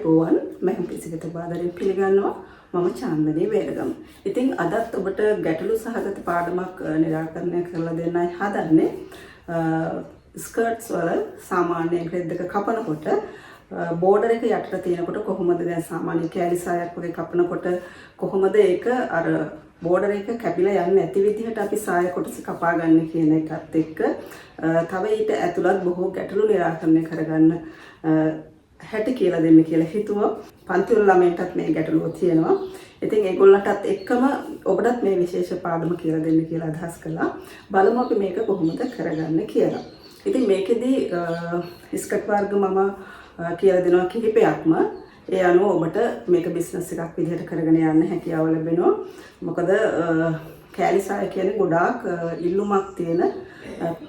අයිබෝවන් මම පිසිගත බාදරේ පිළිගන්නවා මම චාන්දනී වේරගම. ඉතින් අදත් ඔබට ගැටලු සහගත පාඩමක් නිරාකරණය කරලා දෙන්නයි හදන්නේ. ස්කර්ට්ස් වල සාමාන්‍යයෙන් රෙද් එක කපනකොට බෝඩර් එක යටට තියෙනකොට කොහොමද දැන් සාමාන්‍ය කෑලි සායක් වගේ කපනකොට කොහොමද ඒක අර බෝඩර් එක කැපිලා යන්නේ නැති විදිහට අපි සාය කොටස කපා ගන්න කියන එකත් එක්ක තව ඊට ඇතුළත් බොහෝ ගැටලු නිරාකරණය කරගන්න හැටි කියලා දෙන්න කියලා හිතුවා. පන්ති වල ළමයින්ටත් මේ ගැටලුව තියෙනවා. ඉතින් ඒගොල්ලන්ටත් එක්කම ඔබටත් මේ විශේෂ පාඩම කියලා දෙන්න කියලා අදහස් කළා. බලමු අපි මේක කොහොමද කරගන්නේ කියලා. ඉතින් මේකෙදි ස්කර්ට් වර්ග මම කියලා දෙනවා කිහිපයක්ම. ඒ අනුව ඔබට මේක බිස්නස් එකක් විදිහට කරගෙන යන්න හැකියාව ලැබෙනවා. මොකද කෑලි සාය කියන්නේ ගොඩාක් ඉල්ලුමක් තියෙන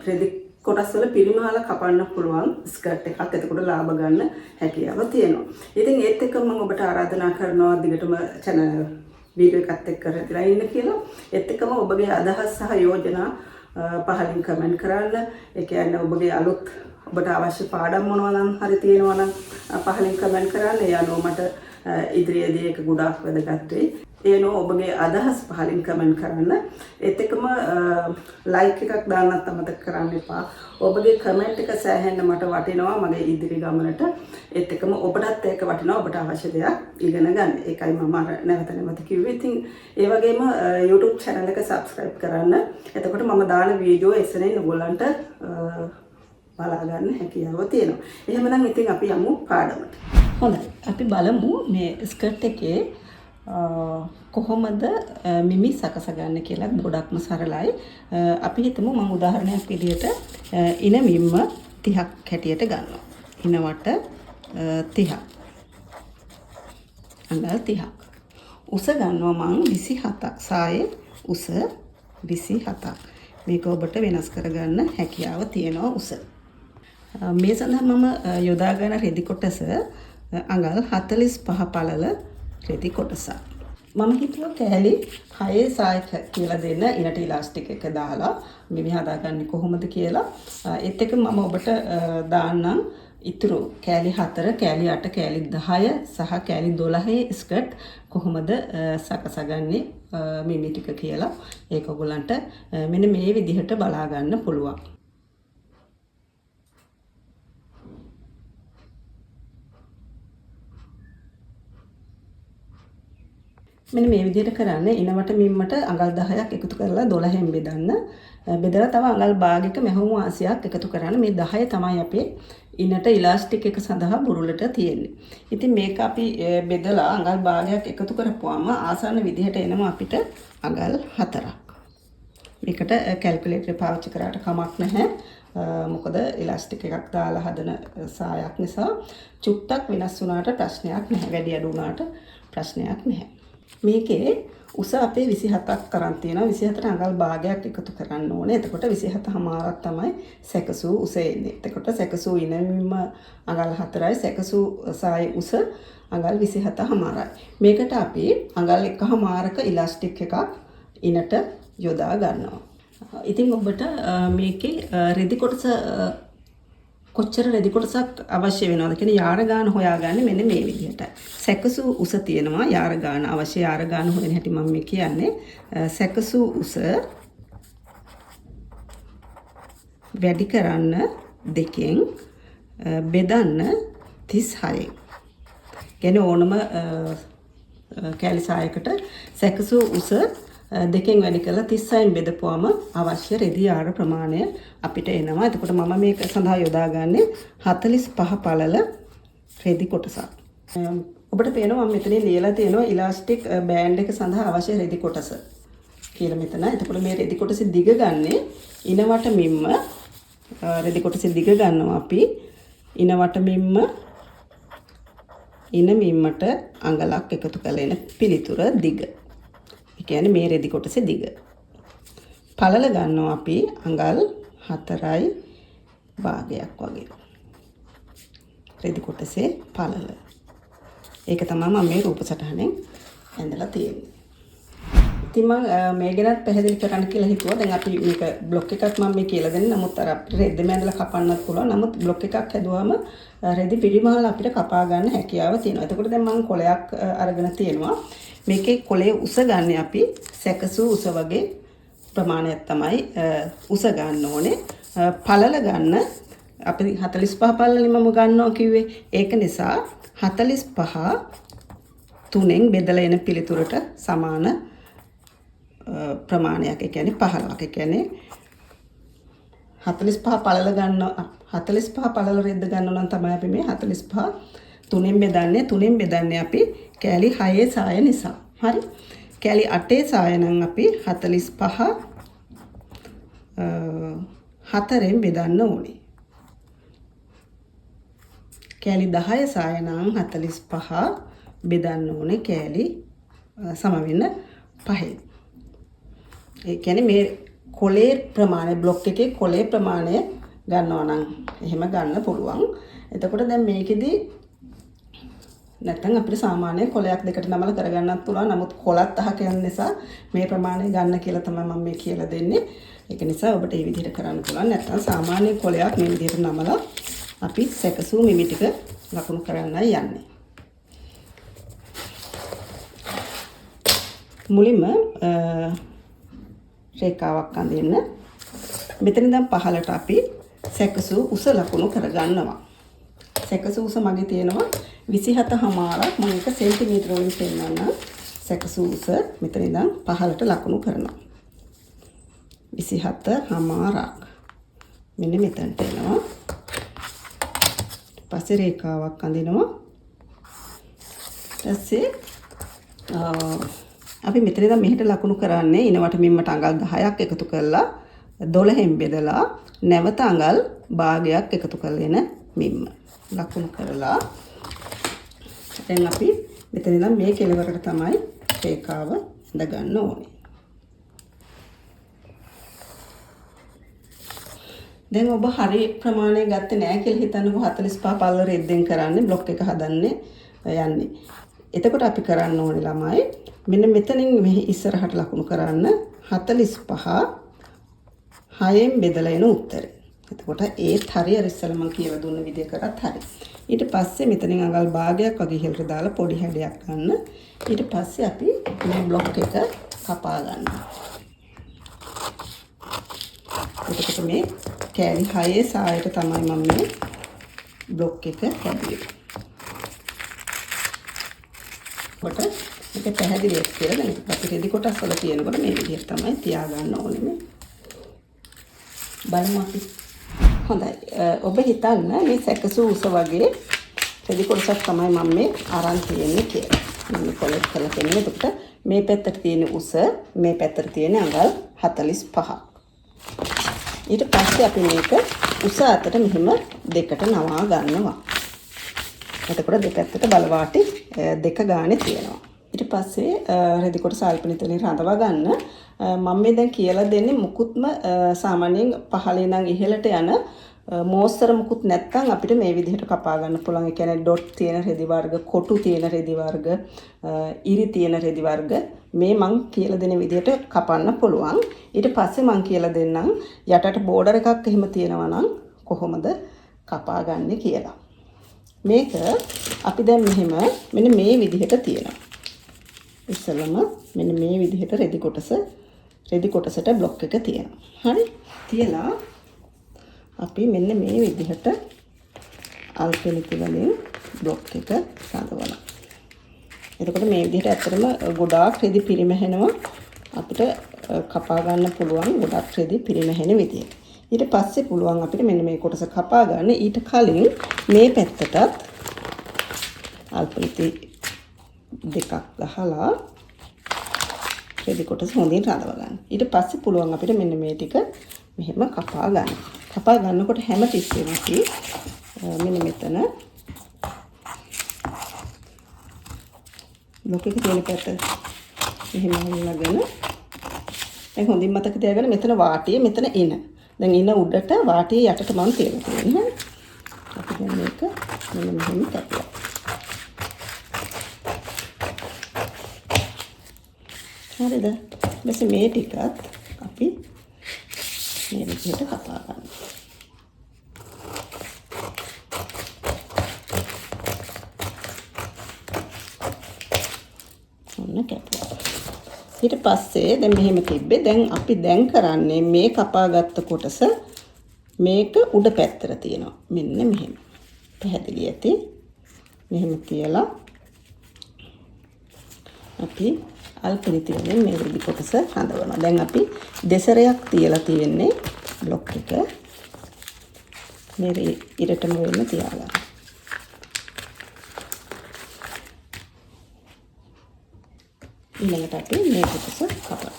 රෙදි කොටස් වල පිරිමහල කපන්න පුළුවන් ස්කර්ට් එකක්. එතකොට ලාභ ගන්න හැකියාව තියෙනවා. ඉතින් ඒත් එක්ක මම ඔබට ආරාධනා කරනවා දිගටම channel වීඩියෝ එකත් එක්ක රැඳිලා ඉන්න කියලා. ඒත් එක්කම ඔබගේ අදහස් සහ යෝජනා පහලින් කමෙන්ට් කරන්න. ඒ කියන්නේ ඔබගේ අලුත් ඔබට අවශ්‍ය පාඩම් මොනවා නම් හරි තියෙනවා නම් පහලින් කමෙන්ට් කරන්න. ඒ අනුව මට ඉදිරියේදී ඒක ගොඩාක් වැදගත් වෙයි. ඒනෝ ඔබගේ අදහස් පහලින් කමෙන්ට් කරන්න. ඒත් එක්කම ලයික් එකක් දාන්නත් අමතක කරන්න එපා. ඔබගේ කමෙන්ට් එක සෑහෙන්න මට වටිනවා මගේ ඉදිරි ගමනට. ඒත් එක්කම ඔබටත් ඒක වටිනවා ඔබට අවශ්‍ය දෙයක් ඉගෙන ගන්න. ඒකයි මම නැවත නැවත කිව්වේ. ඉතින් ඒ වගේම YouTube channel එක subscribe කරන්න. එතකොට මම දාන වීඩියෝ එසෙනින් ඔයගොල්ලන්ට බලා ගන්න හැකියාව තියෙනවා. එහෙමනම් ඉතින් අපි යමු පාඩමට. හොඳයි. අපි බලමු මේ ස්කර්ට් එකේ කොහොමද මිමි සකසගන්න කියලා. ගොඩක්ම සරලයි. අපි හිතමු මම උදාහරණයක් විදිහට ඉන මිම්ම 30ක් හැටියට ගන්නවා. ඉනවට 30ක්. අඟල් 30ක්. උස ගන්නවා මම 27ක්. සායේ උස 27ක්. මේක ඔබට වෙනස් කරගන්න හැකියාව තියෙනවා උස. මේ සඳහා මම යොදා ගන්න රෙදි කොටස අඟල් 45 පළල රෙදි කොටසක්. මම හිතුවා කෑලි 6 සාය කියලා දෙන්න ඉනට ඉලාස්ටික් එක දාලා මිමි හදාගන්නේ කොහොමද කියලා. ඒත් එක මම ඔබට දාන්නම් ඉතුරු කෑලි 4, කෑලි 8, කෑලි 10 සහ කෑලි 12 ස්කර්ට් කොහොමද සකසගන්නේ මිමි ටික කියලා. ඒක ඔයගොල්ලන්ට මෙන්න මේ විදිහට බලා ගන්න පුළුවන්. මෙන්න මේ විදිහට කරන්න. ඉනවට මිම්මට අඟල් 10ක් එකතු කරලා 12න් බෙදන්න. බෙදලා තව අඟල් භාගයක මැහුම් වාසියක් එකතු කරන්න. මේ 10 තමයි අපේ ඉනට ඉලාස්ටික් එක සඳහා බුරුලට තියෙන්නේ. ඉතින් මේක අපි බෙදලා අඟල් භාගයක් එකතු කරපුවාම ආසන්න විදිහට එනවා අපිට අඟල් 4ක්. මේකට කැල්කියුලේටර් පාවිච්චි කරාට කමක් නැහැ. මොකද ඉලාස්ටික් එකක් දාලා හදන සායක් නිසා චුට්ටක් වෙනස් වුණාට ප්‍රශ්නයක් නැහැ. වැඩි අඩු වුණාට ප්‍රශ්නයක් නැහැ. මේකේ උස අපේ 27ක් කරන් තියෙනවා. 27ට අඟල් භාගයක් එකතු කරන්න ඕනේ. එතකොට 27මාරක් තමයි සැකසූ උස එන්නේ. එතකොට සැකසූ ඉනමින්ම අඟල් 4යි සැකසූ සායේ උස අඟල් 27මාරයි. මේකට අපි අඟල් 1මාරක ඉලාස්ටික් එකක් ඉනට යොදා ගන්නවා. ඉතින් ඔබට මේකේ රෙදි කොටස කොච්චර රෙදි කොටසක් අවශ්‍ය වෙනවද කියන යාර ගාන හොයාගන්නේ මෙන්න මේ විදිහට. සැකසූ උස තියෙනවා යාර ගාන අවශ්‍ය යාර ගාන හොයන හැටි මම මේ කියන්නේ. සැකසූ උස වැඩි කරන්න 2න් බෙදන්න 36න්. කියන්නේ ඕනම කෑලි සායකට සැකසූ උස 2න් වැඩි කරලා 36න් බෙදපුවම අවශ්‍ය රෙදි යාර ප්‍රමාණය අපිට එනවා. එතකොට මම මේක සඳහා යොදාගන්නේ 45 පළල රෙදි කොටසක්. ඔබට පේනවා මම මෙතන ලියලා තියෙනවා ඉලාස්ටික් බෑන්ඩ් එක සඳහා අවශ්‍ය රෙදි කොටස කියලා මෙතන. එතකොට මේ රෙදි කොටසේ දිග ගන්නේ ඉනවට මිම්ම රෙදි කොටසේ දිග ගන්නවා අපි ඉනවට මිම්ම ඉන මිම්මට අඟලක් එකතු කරලා එන පිළිතුර දිග. ඒ කියන්නේ මේ රෙදි කොටසේ දිග. පළල ගන්නවා අපි අඟල් 4යි භාගයක් වගේ. රෙදි කොටසේ පළල. ඒක තමයි මම මේ රූප සටහනෙන් ඇඳලා තියෙන්නේ. ඉතින් මම මේ ගැනත් පැහැදිලි කරන්න කියලා හිතුවා. දැන් අපි මේක බ්ලොක් එකක් මම මේ කියලා දෙන්නේ. නමුත් අර අපිට රෙද්ද මැදලා කපන්නත් පුළුවන්. නමුත් බ්ලොක් එකක් හැදුවාම රෙදි පිරිමහල අපිට කපා ගන්න හැකියාව තියෙනවා. එතකොට දැන් මම කොලයක් අරගෙන තියෙනවා. මේකේ කොලේ උස ගන්න අපි සැකසු උස වගේ ප්‍රමාණයක් තමයි උස ගන්න ඕනේ. පළල ගන්න අපි 45 පළලෙම ගන්නවා කිව්වේ. ඒක නිසා 45 3න් බෙදලා එන පිළිතුරට සමාන ප්‍රමාණයක්. ඒ කියන්නේ 15ක්. ඒ කියන්නේ 45 පළල ගන්න 45 පළල රෙද්ද ගන්න නම් තමයි අපි මේ 45 3න් බෙදන්නේ. 3න් බෙදන්නේ අපි කෑලි 6 සාය නිසා. හරි. කෑලි 8 සාය නම් අපි 45 4න් බෙදන්න ඕනේ. කෑලි 10 සාය නම් 45 බෙදන්න ඕනේ කෑලි සම වෙන 5. ඒ කියන්නේ මේ කොලේ ප්‍රමාණය බ්ලොක් එකේ කොලේ ප්‍රමාණය ගන්නවා නම් එහෙම ගන්න පුළුවන්. එතකොට දැන් මේකෙදි නැත්නම් අපිට සාමාන්‍ය කොලයක් දෙකට නමලා කරගන්නත් පුළුවන්. නමුත් කොලත් අහක යන නිසා මේ ප්‍රමාණය ගන්න කියලා තමයි මම මේ කියලා දෙන්නේ. ඒක නිසා ඔබට මේ විදිහට කරන්න පුළුවන්. නැත්නම් සාමාන්‍ය කොලයක් මේ විදිහට නමලා අපි සැකසූ මිමි ටික ලකුණු කරන්නයි යන්නේ. මුලින්ම රේඛාවක් අඳින්න. මෙතන ඉඳන් පහළට අපි සැකසූ උස ලකුණු කරගන්නවා. සැකසූ උස මගේ තියෙනවා 27.5ක්. මම එක සෙන්ටිමීටර වලින් පෙන්නන්න. සැකසූ උස මෙතන ඉඳන් පහළට ලකුණු කරනවා. 27.5ක්. මෙන්න මෙතනට එනවා. පස්සේ රේඛාවක් අඳිනවා. ඊපස්සේ අපි මෙතන ඉඳන් මෙහෙට ලකුණු කරන්නේ ඉනවට මිම්මට අඟල් 10ක් එකතු කරලා 12න් බෙදලා නැවත අඟල් භාගයක් එකතු කරලා එන මිම්ම ලකුණු කරලා දැන් අපි මෙතන ඉඳන් මේ කෙළවරට තමයි රේඛාව ඇඳ ගන්න ඕනේ. දැන් ඔබ හරි ප්‍රමාණය ගත්තේ නැහැ කියලා හිතන්නකෝ 45 පළල රෙද්දෙන් කරන්නේ බ්ලොක් එක හදන්නේ යන්නේ. එතකොට අපි කරන්න ඕනේ ළමයි මෙන්න මෙතනින් මෙහි ඉස්සරහට ලකුණු කරන්න 45 6න් බෙදලා එන උත්තරේ. එතකොට ඒත් හරි අර ඉස්සෙල්ලා මම කියලා දුන්න විදිය කරත් හරි. ඊට පස්සේ මෙතනින් අඟල් භාගයක් වගේ ඉහළට දාලා පොඩි හැඩයක් ගන්න. ඊට පස්සේ අපි මේ බ්ලොක් එක කපා ගන්නවා. එතකොට මේ කෑලි 6 සායට තමයි මම මේ බ්ලොක් එක හැදුවේ. කොට මේක පැහැදිලිද කියලා දැන් අපි රෙදි කොටස් වල තියෙනකොට මේ විදිහට තමයි තියාගන්න ඕනේ මේ. බලමු අපි. හොඳයි. ඔබ හිතන්න මේ සැකසූ උස වගේ රෙදි කොටසක් තමයි මම මේ අරන් තියෙන්නේ කියලා. මම කොලෙක්ට් කරලා තියෙන්නේ. එතකොට මේ පැත්තට තියෙන උස මේ පැත්තට තියෙන අඟල් 45. ඊට පස්සේ අපි මේක උස අතට මෙහෙම දෙකට නවා ගන්නවා. එතකොට දෙපැත්තට බලවාටි දෙක ගානේ තියෙනවා. ඊට පස්සේ රෙදි කොටස අල්පනිත වලින් රඳවා ගන්න. මම මේ දැන් කියලා දෙන්නේ මුකුත්ම සාමාන්‍යයෙන් පහළේ නම් ඉහළට යන මෝස්තර මුකුත් නැත්නම් අපිට මේ විදිහට කපා ගන්න පුළුවන්. ඒ කියන්නේ ඩොට් තියෙන රෙදි වර්ග, කොටු තියෙන රෙදි වර්ග, ඉරි තියෙන රෙදි වර්ග මේ මං කියලා දෙන විදිහට කපන්න පුළුවන්. ඊට පස්සේ මං කියලා දෙන්නම් යටට බෝඩර් එකක් එහෙම තියෙනවා නම් කොහොමද කපා ගන්නෙ කියලා. මේක අපි දැන් මෙහෙම මෙන්න මේ විදිහට තියෙනවා. ඉස්සෙල්ලම මෙන්න මේ විදිහට රෙදි කොටසට බ්ලොක් එක තියෙනවා. හරි? තියලා අපි මෙන්න මේ විදිහට අල්පෙනිති වලින් බ්ලොක් එක සඳවනවා. එතකොට මේ විදිහට ඇත්තටම ගොඩාක් රෙදි පිරිමැහෙනවා. අපිට කපා ගන්න පුළුවන් ගොඩක් රෙදි පිරිමැහෙන විදිහට. ඊට පස්සේ පුළුවන් අපිට මෙන්න මේ කොටස කපා ගන්න. ඊට කලින් මේ පැත්තටත් අල්පෙනිති දෙකක් ගහලා රෙදි කොටස හොඳින් රඳව ගන්න. ඊට පස්සේ පුළුවන් අපිට මෙන්න මේ ටික මෙහෙම කපා ගන්න. කපා ගන්නකොට හැම තිස්සෙම අපි මෙන්න මෙතන බ්ලොක් එක තියෙන පැත්ත මෙහෙම අල්ලගෙන දැන් හොඳින් මතක තියාගන්න මෙතන වාටිය මෙතන එන. දැන් ඉන උඩට වාටිය යටට මම තියලා තියෙනවා. අපි දැන් මේක මෙන්න මෙහෙම කැපුවා. හරිද? ඊට මේ ටිකත් අපි මේ විදිහට කපා ගන්න. ඔන්න කැපුවා. ඊට පස්සේ දැන් මෙහෙම තිබ්බේ. දැන් අපි දැන් කරන්නේ මේ කපාගත්ත කොටස මේක උඩ පැත්තට තියෙනවා. මෙන්න මෙහෙම. පැහැදිලි ඇති. මෙහෙම තියලා අපි අල්පරිතියෙන් මේ විදි කොටස හදවනවා. දැන් අපි දෙසරයක් තියලා තියෙන්නේ බ්ලොක් එක. මේ ඉරටම වෙන්න තියාගන්න. ඊළඟට අපි මේ කොටස කපනවා.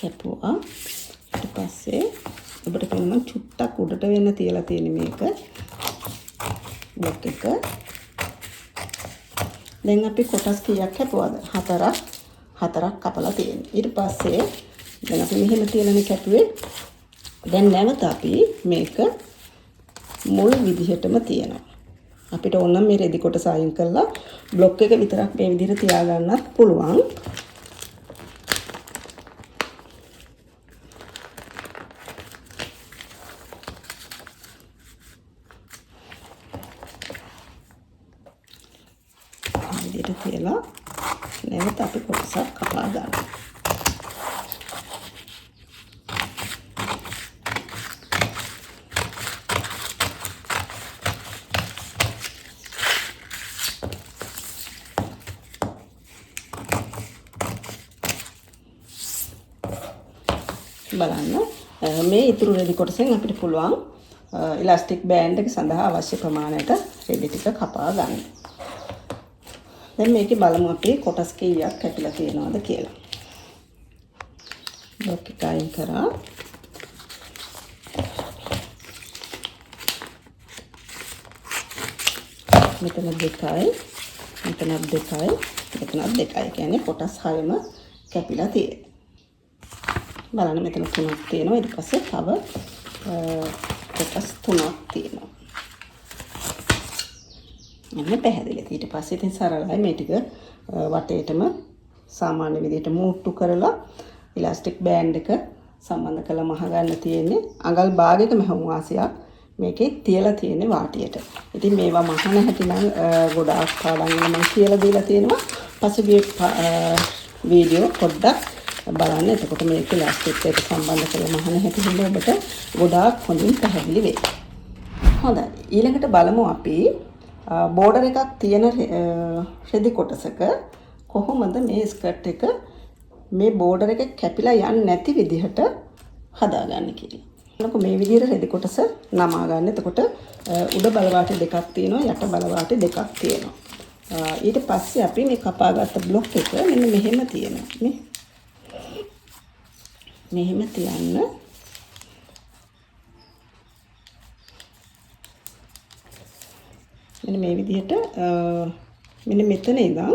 කැපුවා. ඊට පස්සේ ඔබට පෙනෙන චුට්ටක් උඩට වෙන්න තියලා තියෙන මේක බ්ලොක් එක. දැන් අපි කොටස් කීයක් කැපුවද? හතරක් කපලා තියෙනවා. ඊට පස්සේ දැන් අපි මෙහෙම තියලානේ කැපුවේ. දැන් නැවත අපි මේක මුල් විදිහටම තියනවා. අපිට ඕන නම් මේ රෙදි කොටස අයින් කරලා බ්ලොක් එක විතරක් මේ විදිහට තියාගන්නත් පුළුවන්. විදිහට තියලා නැවත අපි කොටසක් කපා ගන්නවා. බලන්න මේ ඉතුරු රෙදි කොටසෙන් අපිට පුළුවන් ඉලාස්ටික් බෑන්ඩ් එක සඳහා අවශ්‍ය ප්‍රමාණයට රෙදි ටික කපා ගන්න. දැන් මේකේ බලමු අපි කොටස් කීයක් කැපිලා තියෙනවද කියලා. බ්ලොක් එක අයින් කරා. මෙතන 2යි, මෙතනත් 2යි, මෙතනත් 2යි. කියන්නේ කොටස් 6ම කැපිලා තියෙනවා. බලන්න මෙතන 3ක් තියෙනවා. ඊට පස්සේ තව කොටස් 3ක් තියෙනවා. මෙන්න පැහැදිලි. ඊට පස්සේ ඉතින් සරලයි මේ ටික වටේටම සාමාන්‍ය විදිහට මූට්ටු කරලා ඉලාස්ටික් බෑන්ඩ් එක සම්බන්ධ කරලා මහ ගන්න තියෙන්නේ. අඟල් භාගයක මහමු වාසියක් මේකේ තියලා තියෙන්නේ වාටියට. ඉතින් මේවා මහන හැටි නම් ගොඩාක් පාඩම් වල මම කියලා දීලා තියෙනවා. පසුගිය වීඩියෝ පොඩ්ඩක් බලන්න. එතකොට මේක ඉලාස්ටික් එකට සම්බන්ධ කරලා මහන හැටි හොඳ ඔබට ගොඩාක් හොඳින් පැහැදිලි වෙයි. හොඳයි. ඊළඟට බලමු අපි බෝඩර් එකක් තියෙන රෙදි කොටසක කොහොමද මේ ස්කර්ට් එක මේ බෝඩර් එක කැපිලා යන්නේ නැති විදිහට හදාගන්නේ කියලා. බලන්නකො මේ විදිහට රෙදි කොටස නමා ගන්න. එතකොට උඩ බලවාටි දෙකක් තියෙනවා, යට බලවාටි දෙකක් තියෙනවා. ඊට පස්සේ අපි මේ කපාගත්ත බ්ලොක් එක මෙන්න මෙහෙම තියෙනවා. නේ? මෙහෙම තියන්න. මෙන්න මේ විදිහට මෙන්න මෙතන ඉඳන්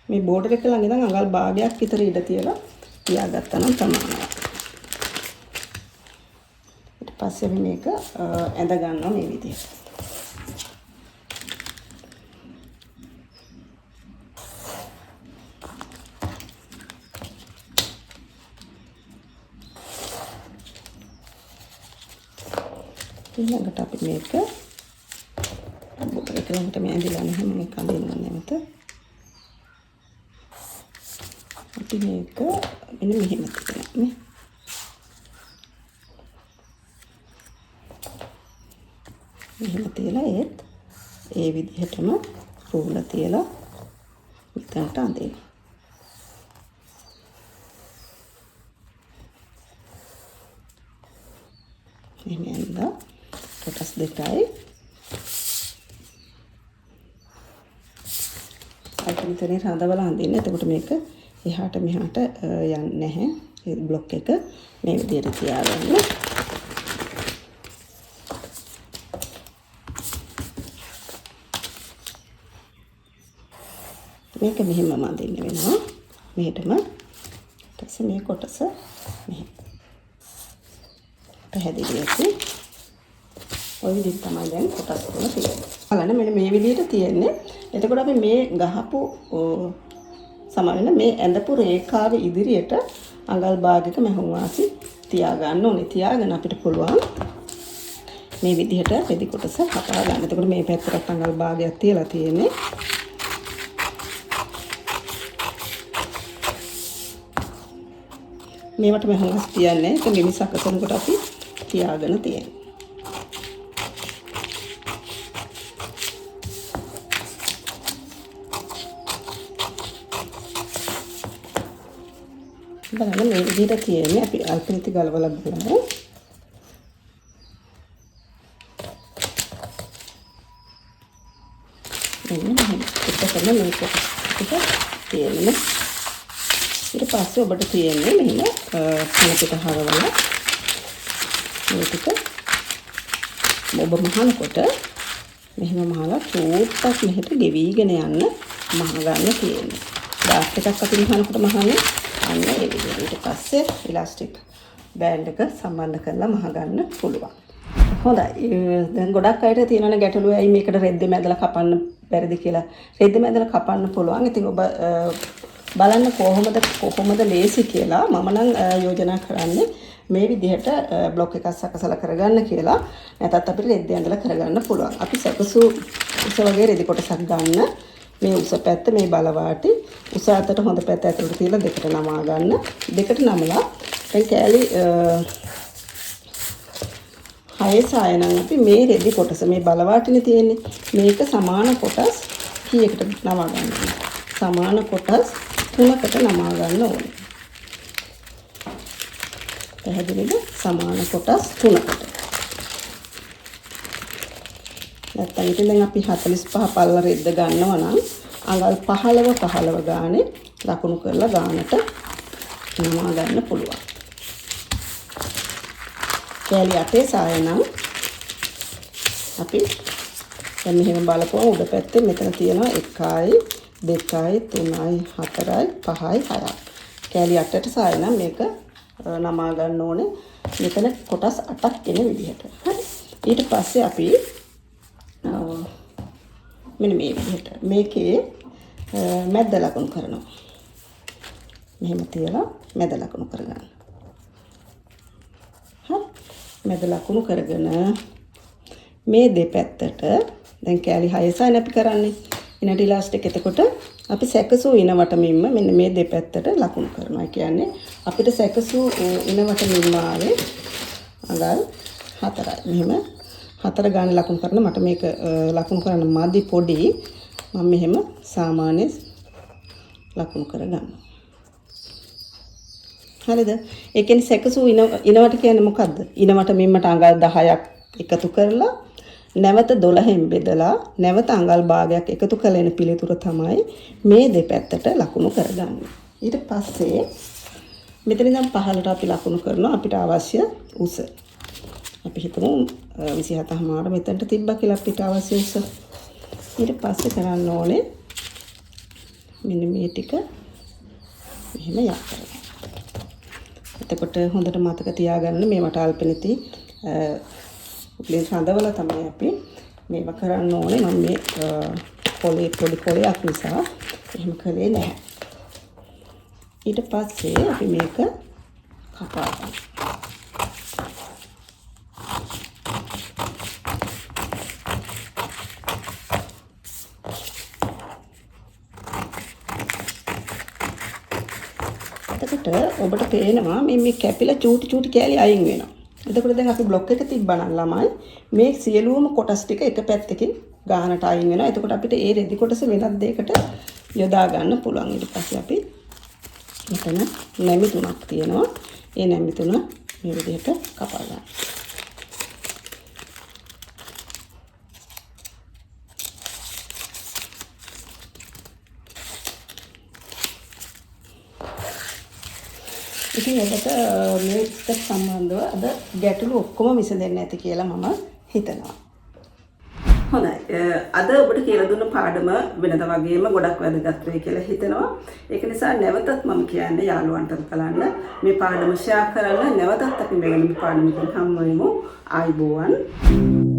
මේ බෝඩර් එක ළඟ ඉඳන් අඟල් භාගයක් විතර ඉඳ තියලා තියාගත්තා නම් ප්‍රමාණවත්. ඊට පස්සේ අපි මේක ඇඳ ගන්නවා මේ විදිහට. ඊළඟට අපි මේක බෝඩර් එක ළඟට මේ ඇඳලා නැහැ මම කලින් නැවත අපි මේක මෙන්න මෙහෙම තියනවා නේ. මෙහෙම තියලා ඒත් ඒ විදිහටම රූල තියලා මෙතනට අඳිනවා. මෙහෙම ඇඳලා කොටස් දෙකයි අයිතනිතරේ රඳවලා අඳින්න. එතකොට මේක එහාට මෙහාට යන්නේ නැහැ. මේ බ්ලොක් එක මේ විදිහට තියාගන්න. මේක මෙහෙම අඳින්න වෙනවා. මෙහෙටම පස්සේ මේ කොටස මෙහෙම පැහැදිලි ඇති. ඔය විදිහට තමයි දැන් කොටස් තුන තියෙන්නේ. බලන්න මෙන්න මේ විදිහට තියෙන්නේ. එතකොට අපි මේ ගහපු සමහරවිට මේ ඇඳපු රේඛාව ඉදිරියට අඟල් භාගයක මහුම් වාසි තියාගන්න ඕනේ. තියාගෙන අපිට පුළුවන් මේ විදිහට රෙදි කොටස කපා ගන්න. එතකොට මේ පැත්තට අඟල් භාගයක් තියලා තියෙන්නේ. මේවට මහුම් වාසි තියන්නේ. ඒක මිනිසක් අසනකොට අපි තියාගෙන තියෙන්නේ. බලන්න මේ විදිහට තියෙන්නේ. අපි අල්පනිති ගලවලා බලමු. මෙන්න මේක තියෙන්නේ. ඊට පස්සේ ඔබට තියෙන්නේ මෙන්න කනකට හරවලා මේ ටික ඔබ මහනකොට මෙහෙම මහලා චූට්ටක් මෙහෙට ගෙවිගෙන යන්න මහ ගන්න තියෙන්නේ. ඩාර්ට් එකක් අපි මහනකොට මහන්නේ අන්න ඒ විදිහට. ඊට පස්සේ ඉලාස්ටික් බෑන්ඩ් එක සම්බන්ධ කරලා මහ ගන්න පුළුවන්. හොඳයි. දැන් ගොඩක් අයට තියෙනවනේ ගැටලුව ඇයි මේකට රෙද්ද මැදලා කපන්න බැරිද කියලා. රෙද්ද මැදලා කපන්න පුළුවන්. ඉතින් ඔබ බලන්න කොහොමද ලේසි කියලා. මම නම් යෝජනා කරන්නේ මේ විදිහට බ්ලොක් එකක් සකසලා කරගන්න කියලා. නැත්නම් අපිට රෙද්ද ඇඳලා කරගන්න පුළුවන්. අපි සකසු උස වගේ රෙදි කොටසක් ගන්න. මේ උස පැත්ත මේ බලවාටි උස අතට හොඳ පැත්ත ඇතුළට තියලා දෙකට නමා ගන්න. දෙකට නමලා දැන් කෑලි 6 සාය නම් අපි මේ රෙදි කොටස මේ බලවාටිනේ තියෙන්නේ. මේක සමාන කොටස් කීයකට නමා ගන්න. සමාන කොටස් 3කට නමා ගන්න ඕනේ. පැහැදිලිද? සමාන කොටස් 3කට. නැත්නම් ඉතින් දැන් අපි 45 පල්ල රෙද්ද ගන්නවා නම් අඟල් 15 ගානේ ලකුණු කරලා ගානට නමා ගන්න පුළුවන්. කෑලි 8 සාය නම් අපි දැන් මෙහෙම බලපුවම උඩ පැත්තේ මෙතන තියෙනවා 1යි 2යි 3යි 4යි 5යි 6යි. කෑලි 8ට සාය නම් මේක නමා ගන්න ඕනේ. මෙතන කොටස් 8ක් එන විදිහට. හරි. ඊට පස්සේ අපි මෙන්න මේ විදිහට මේකේ මැද ලකුණු කරනවා. මෙහෙම තියලා මැද ලකුණු කරගන්න. හරි. මැද ලකුණු කරගෙන මේ දෙපැත්තට දැන් කෑලි 6 සායන අපි කරන්නේ. ඉනට ඉලාස්ටික් එතකොට අපි සැකසූ ඉනවට මින්ම මෙන්න මේ දෙපැත්තට ලකුණු කරනවා. කියන්නේ අපිට සැකසූ ඉනවට මින්ම ආවේ අඟල් 4යි. මෙහෙම 4 ගානේ ලකුණු කරන මට මේක ලකුණු කරන්න මදි පොඩි. මම මෙහෙම සාමාන්‍ය ලකුණු කරගන්නවා. හරිද? ඒ කියන්නේ සැකසූ ඉනවට කියන්නේ මොකද්ද? ඉනවට මින්මට අඟල් 10ක් එකතු කරලා නැවත 12න් බෙදලා නැවත අඟල් භාගයක් එකතු කරගෙන පිළිතුර තමයි මේ දෙපැත්තට ලකුණු කරගන්නේ. ඊට පස්සේ මෙතන ඉඳන් පහළට අපි ලකුණු කරනවා අපිට අවශ්‍ය උස. අපි හිතමු 27මාර මෙතනට තිබ්බා කියලා අපිට අවශ්‍ය උස. ඊට පස්සේ කරන්න ඕනේ මෙන්න මේ ටික මෙහෙම යක් කරගන්න. එතකොට හොඳට මතක තියාගන්න මේවට අල්පෙනති උපලෙන් හඳවලා තමයි අපි මේව කරන්න ඕනේ. මම මේ පොඩි කොලයක් නිසා එහෙම කළේ නැහැ. ඊට පස්සේ අපි මේක කපා ගන්න. එතකොට ඔබට පේනවා මේ කැපිලා චූටි කෑලි අයින් වෙනවා. එතකොට දැන් අපි බ්ලොක් එක තිබ්බනම් ළමයි මේ සියලුම කොටස් ටික එක පැත්තකින් ගානට අයින් වෙනවා. එතකොට අපිට ඒ රෙදි කොටස වෙනත් දෙයකට යොදා ගන්න පුළුවන්. ඊට පස්සේ අපි මෙතන නැමි තුනක් තියෙනවා. ඒ නැමි තුන මේ විදිහට කපා ගන්න. ඉතින් ඔබට මේකට සම්බන්ධව අද ගැටලු ඔක්කොම විසඳෙන්න ඇති කියලා මම හිතනවා. හොඳයි. අද ඔබට කියලා දුන්න පාඩම වෙනද වගේම ගොඩක් වැදගත් වෙයි කියලා හිතෙනවා. ඒක නිසා නැවතත් මම කියන්නේ යාළුවන්ට බලන්න මේ පාඩම ෂෙයා කරන්න. නැවතත් අපි මෙවැනි පාඩමකින් හමු වෙමු. ආයිබෝවන්.